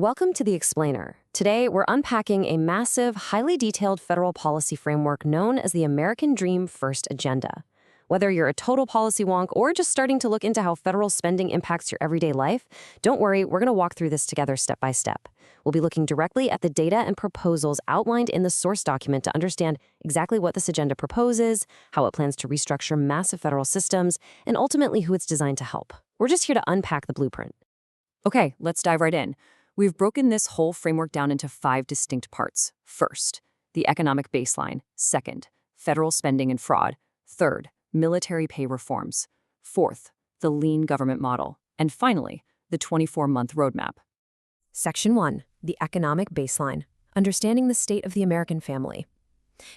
Welcome to The Explainer. Today, we're unpacking a massive, highly detailed federal policy framework known as the American Dream First Agenda. Whether you're a total policy wonk or just starting to look into how federal spending impacts your everyday life, don't worry, we're going to walk through this together step by step. We'll be looking directly at the data and proposals outlined in the source document to understand exactly what this agenda proposes, how it plans to restructure massive federal systems, and ultimately who it's designed to help. We're just here to unpack the blueprint. Okay, let's dive right in. We've broken this whole framework down into 5 distinct parts. First, the economic baseline. Second, federal spending and fraud. Third, military pay reforms. Fourth, the lean government model. And finally, the 24-month roadmap. Section 1, the economic baseline, understanding the state of the American family.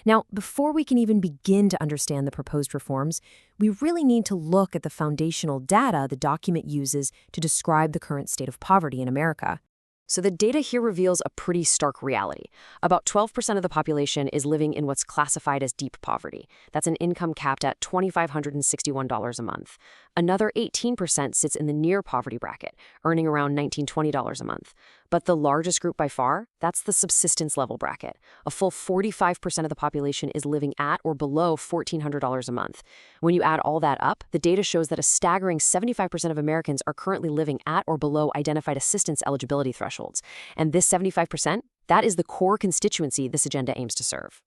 Now, before we can even begin to understand the proposed reforms, we really need to look at the foundational data the document uses to describe the current state of poverty in America. So the data here reveals a pretty stark reality. About 12% of the population is living in what's classified as deep poverty. That's an income capped at $2,561 a month. Another 18% sits in the near poverty bracket, earning around $1,920 a month. But the largest group by far, that's the subsistence level bracket. A full 45% of the population is living at or below $1,400 a month. When you add all that up, the data shows that a staggering 75% of Americans are currently living at or below identified assistance eligibility thresholds. And this 75%, that is the core constituency this agenda aims to serve.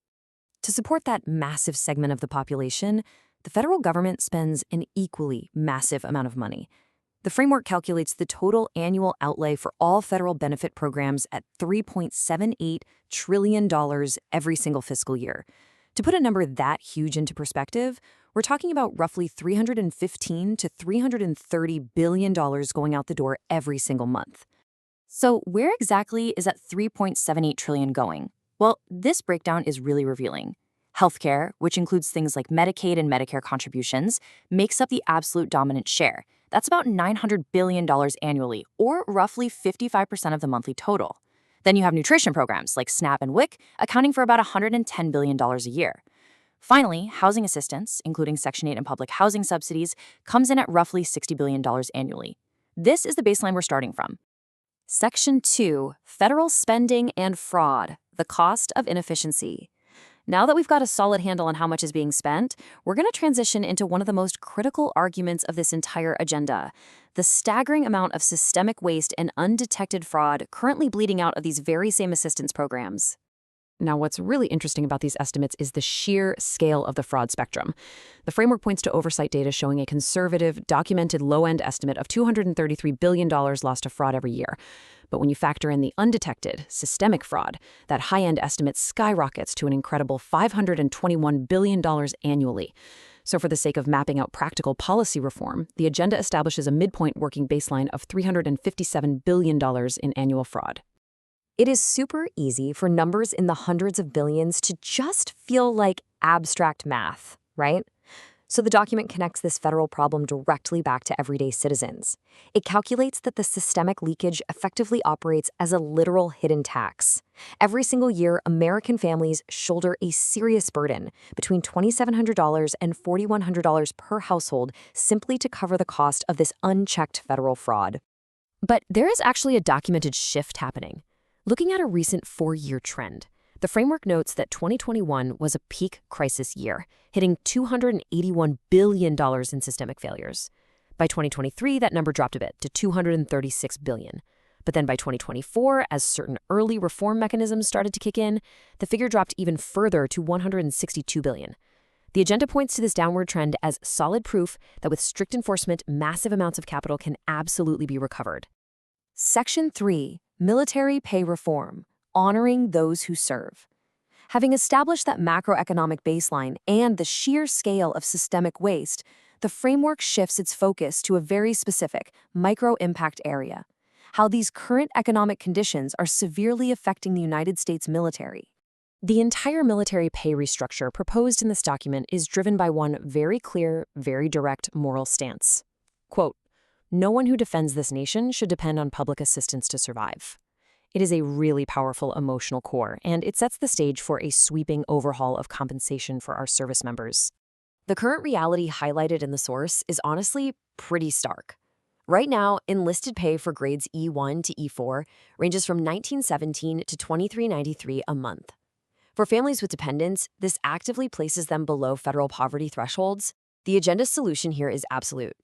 To support that massive segment of the population, the federal government spends an equally massive amount of money. The framework calculates the total annual outlay for all federal benefit programs at $3.78 trillion every single fiscal year. To put a number that huge into perspective, we're talking about roughly $315 to $330 billion going out the door every single month. So where exactly is that $3.78 trillion going? Well, this breakdown is really revealing. Healthcare, which includes things like Medicaid and Medicare contributions, makes up the absolute dominant share. That's about $900 billion annually, or roughly 55% of the monthly total. Then you have nutrition programs like SNAP and WIC, accounting for about $110 billion a year. Finally, housing assistance, including Section 8 and public housing subsidies, comes in at roughly $60 billion annually. This is the baseline we're starting from. Section 2, federal spending and fraud, the cost of inefficiency. Now that we've got a solid handle on how much is being spent, we're going to transition into one of the most critical arguments of this entire agenda, the staggering amount of systemic waste and undetected fraud currently bleeding out of these very same assistance programs. Now, what's really interesting about these estimates is the sheer scale of the fraud spectrum. The framework points to Oversight data showing a conservative, documented low-end estimate of $233 billion lost to fraud every year. But when you factor in the undetected, systemic fraud, that high-end estimate skyrockets to an incredible $521 billion annually. So for the sake of mapping out practical policy reform, the agenda establishes a midpoint working baseline of $357 billion in annual fraud. It is super easy for numbers in the hundreds of billions to just feel like abstract math, right? So the document connects this federal problem directly back to everyday citizens. It calculates that the systemic leakage effectively operates as a literal hidden tax. Every single year, American families shoulder a serious burden, between $2,700 and $4,100 per household, simply to cover the cost of this unchecked federal fraud. But there is actually a documented shift happening. Looking at a recent 4-year trend, the framework notes that 2021 was a peak crisis year, hitting $281 billion in systemic failures. By 2023, that number dropped a bit to $236 billion. But then by 2024, as certain early reform mechanisms started to kick in, the figure dropped even further to $162 billion. The agenda points to this downward trend as solid proof that with strict enforcement, massive amounts of capital can absolutely be recovered. Section 3. Military pay reform, honoring those who serve. Having established that macroeconomic baseline and the sheer scale of systemic waste, the framework shifts its focus to a very specific, micro-impact area: how these current economic conditions are severely affecting the United States military. The entire military pay restructure proposed in this document is driven by one very clear, very direct moral stance. Quote, "No one who defends this nation should depend on public assistance to survive." It is a really powerful emotional core, and it sets the stage for a sweeping overhaul of compensation for our service members. The current reality highlighted in the source is honestly pretty stark. Right now, enlisted pay for grades E1 to E4 ranges from $19.17 to $23.93 a month. For families with dependents, this actively places them below federal poverty thresholds. The agenda's solution here is absolute.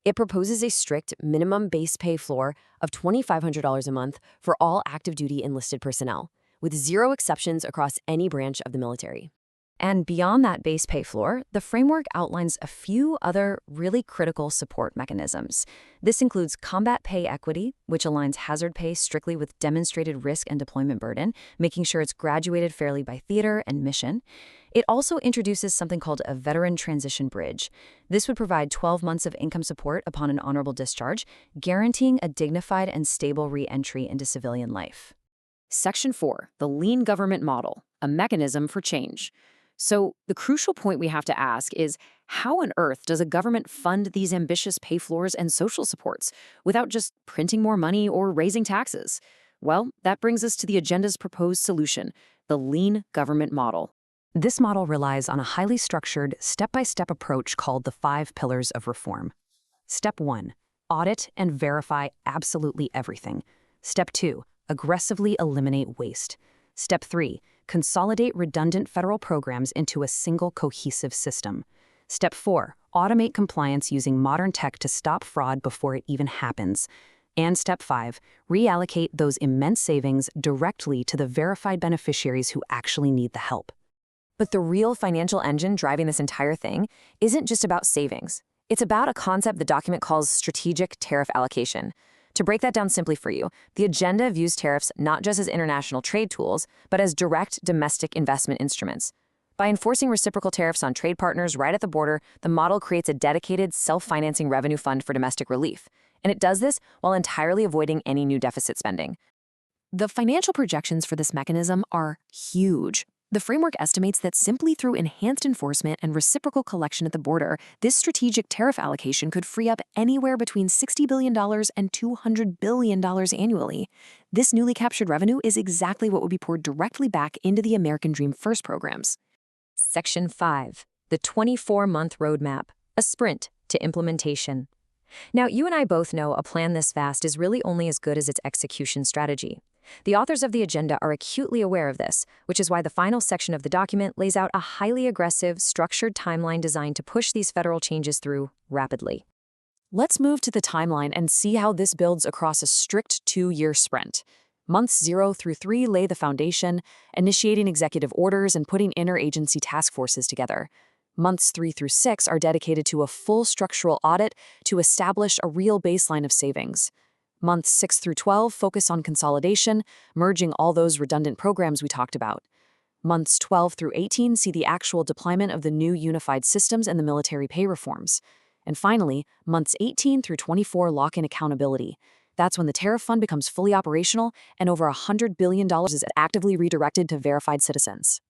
It proposes a strict minimum base pay floor of $2,500 a month for all active duty enlisted personnel, with zero exceptions across any branch of the military. And beyond that base pay floor, the framework outlines a few other really critical support mechanisms. This includes combat pay equity, which aligns hazard pay strictly with demonstrated risk and deployment burden, making sure it's graduated fairly by theater and mission. It also introduces something called a veteran transition bridge. This would provide 12 months of income support upon an honorable discharge, guaranteeing a dignified and stable re-entry into civilian life. Section 4, the lean government model, a mechanism for change. So the crucial point we have to ask is, how on earth does a government fund these ambitious pay floors and social supports without just printing more money or raising taxes? Well, that brings us to the agenda's proposed solution, the lean government model. This model relies on a highly structured, step-by-step approach called the 5 pillars of reform. Step 1, audit and verify absolutely everything. Step 2, aggressively eliminate waste. Step 3, consolidate redundant federal programs into a single cohesive system. Step 4, automate compliance using modern tech to stop fraud before it even happens. And Step 5, reallocate those immense savings directly to the verified beneficiaries who actually need the help. But the real financial engine driving this entire thing isn't just about savings. It's about a concept the document calls strategic tariff allocation. To break that down simply for you, the agenda views tariffs not just as international trade tools, but as direct domestic investment instruments. By enforcing reciprocal tariffs on trade partners right at the border, the model creates a dedicated, self-financing revenue fund for domestic relief. And it does this while entirely avoiding any new deficit spending. The financial projections for this mechanism are huge. The framework estimates that simply through enhanced enforcement and reciprocal collection at the border, this strategic tariff allocation could free up anywhere between $60 billion and $200 billion annually. This newly captured revenue is exactly what would be poured directly back into the American Dream First programs. Section 5, the 24-month roadmap, a sprint to implementation. Now, you and I both know a plan this vast is really only as good as its execution strategy. The authors of the agenda are acutely aware of this, which is why the final section of the document lays out a highly aggressive, structured timeline designed to push these federal changes through rapidly. Let's move to the timeline and see how this builds across a strict 2-year sprint. Months 0 through 3 lay the foundation, initiating executive orders and putting interagency task forces together. Months 3 through 6 are dedicated to a full structural audit to establish a real baseline of savings. Months 6 through 12 focus on consolidation, merging all those redundant programs we talked about. Months 12 through 18 see the actual deployment of the new unified systems and the military pay reforms. And finally, months 18 through 24 lock in accountability. That's when the tariff fund becomes fully operational and over $100 billion is actively redirected to verified citizens.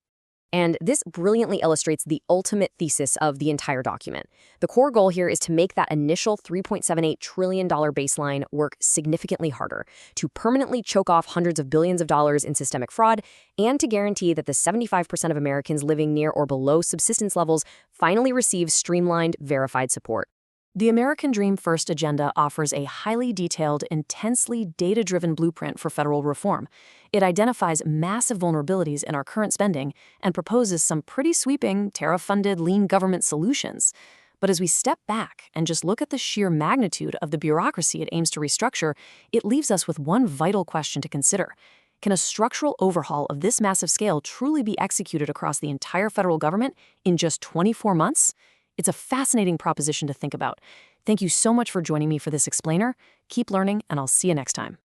And this brilliantly illustrates the ultimate thesis of the entire document. The core goal here is to make that initial $3.78 trillion baseline work significantly harder, to permanently choke off hundreds of billions of dollars in systemic fraud, and to guarantee that the 75% of Americans living near or below subsistence levels finally receive streamlined, verified support. The American Dream First agenda offers a highly detailed, intensely data-driven blueprint for federal reform. It identifies massive vulnerabilities in our current spending and proposes some pretty sweeping, tariff-funded lean government solutions. But as we step back and just look at the sheer magnitude of the bureaucracy it aims to restructure, it leaves us with one vital question to consider. Can a structural overhaul of this massive scale truly be executed across the entire federal government in just 24 months? It's a fascinating proposition to think about. Thank you so much for joining me for this explainer. Keep learning, and I'll see you next time.